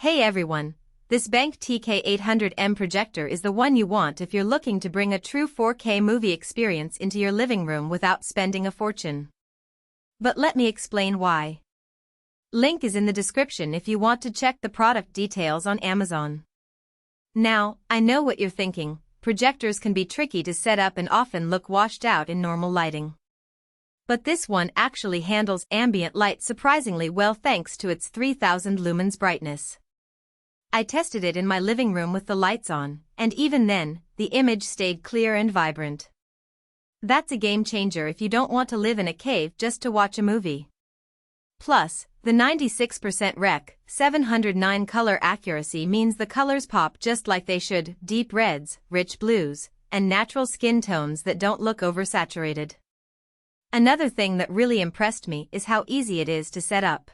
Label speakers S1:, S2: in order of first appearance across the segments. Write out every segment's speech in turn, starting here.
S1: Hey everyone, this BenQ TK800M projector is the one you want if you're looking to bring a true 4K movie experience into your living room without spending a fortune. But let me explain why. Link is in the description if you want to check the product details on Amazon. Now, I know what you're thinking, projectors can be tricky to set up and often look washed out in normal lighting. But this one actually handles ambient light surprisingly well thanks to its 3000 lumens brightness. I tested it in my living room with the lights on, and even then, the image stayed clear and vibrant. That's a game changer if you don't want to live in a cave just to watch a movie. Plus, the 96% Rec. 709 color accuracy means the colors pop just like they should: deep reds, rich blues, and natural skin tones that don't look oversaturated. Another thing that really impressed me is how easy it is to set up.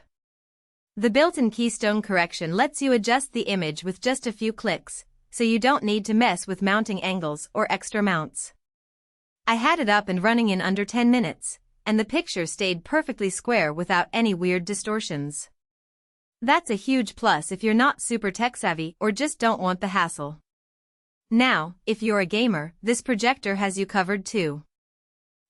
S1: The built-in Keystone correction lets you adjust the image with just a few clicks, so you don't need to mess with mounting angles or extra mounts. I had it up and running in under 10 minutes, and the picture stayed perfectly square without any weird distortions. That's a huge plus if you're not super tech-savvy or just don't want the hassle. Now, if you're a gamer, this projector has you covered too.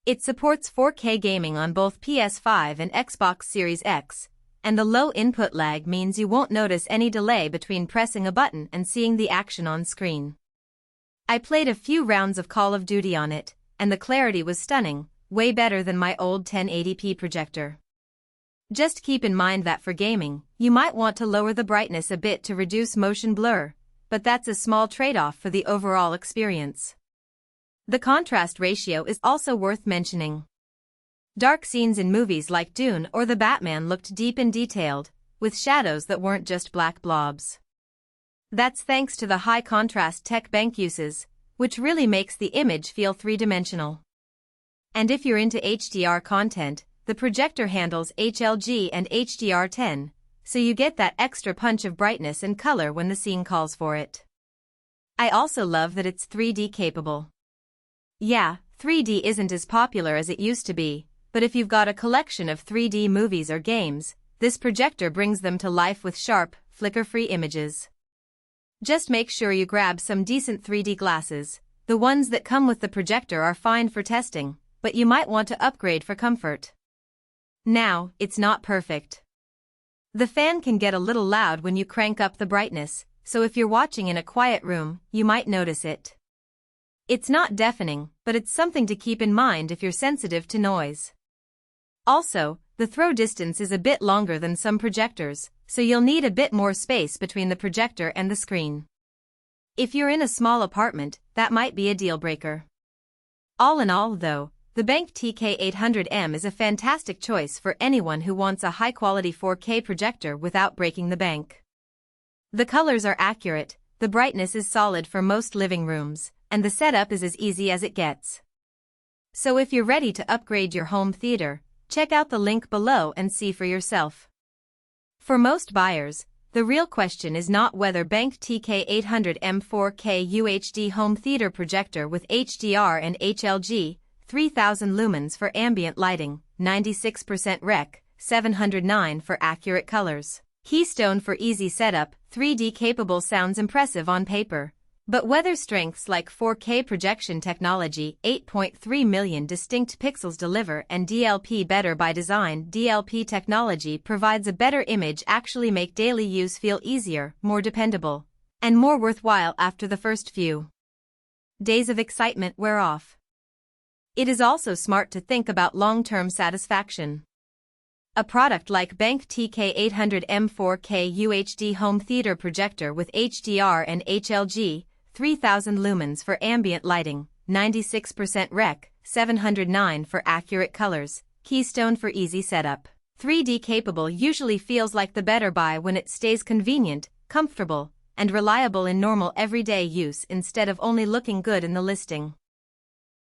S1: It supports 4K gaming on both PS5 and Xbox Series X, and the low input lag means you won't notice any delay between pressing a button and seeing the action on screen. I played a few rounds of Call of Duty on it, and the clarity was stunning, way better than my old 1080p projector. Just keep in mind that for gaming, you might want to lower the brightness a bit to reduce motion blur, but that's a small trade-off for the overall experience. The contrast ratio is also worth mentioning. Dark scenes in movies like Dune or The Batman looked deep and detailed, with shadows that weren't just black blobs. That's thanks to the high-contrast tech BenQ uses, which really makes the image feel three-dimensional. And if you're into HDR content, the projector handles HLG and HDR10, so you get that extra punch of brightness and color when the scene calls for it. I also love that it's 3D capable. Yeah, 3D isn't as popular as it used to be, but if you've got a collection of 3D movies or games, this projector brings them to life with sharp, flicker-free images. Just make sure you grab some decent 3D glasses. The ones that come with the projector are fine for testing, but you might want to upgrade for comfort. Now, it's not perfect. The fan can get a little loud when you crank up the brightness, so if you're watching in a quiet room, you might notice it. It's not deafening, but it's something to keep in mind if you're sensitive to noise. Also, the throw distance is a bit longer than some projectors, so you'll need a bit more space between the projector and the screen. If you're in a small apartment, that might be a deal breaker. All in all, though, the BenQ TK800M is a fantastic choice for anyone who wants a high-quality 4K projector without breaking the bank. The colors are accurate, the brightness is solid for most living rooms, and the setup is as easy as it gets. So if you're ready to upgrade your home theater, check out the link below and see for yourself. For most buyers, the real question is not whether BenQ TK800M 4K UHD Home Theater Projector with HDR and HLG, 3000 lumens for ambient lighting, 96% Rec. 709 for accurate colors, Keystone for easy setup, 3D capable sounds impressive on paper. But whether strengths like 4K projection technology, 8.3 million distinct pixels deliver, and DLP better by design, DLP technology provides a better image actually make daily use feel easier, more dependable, and more worthwhile after the first few days of excitement wear off. It is also smart to think about long-term satisfaction. A product like BenQ TK800M 4K UHD Home Theater Projector with HDR and HLG, 3000 lumens for ambient lighting, 96% Rec. 709 for accurate colors, Keystone for easy setup. 3D capable usually feels like the better buy when it stays convenient, comfortable, and reliable in normal everyday use instead of only looking good in the listing.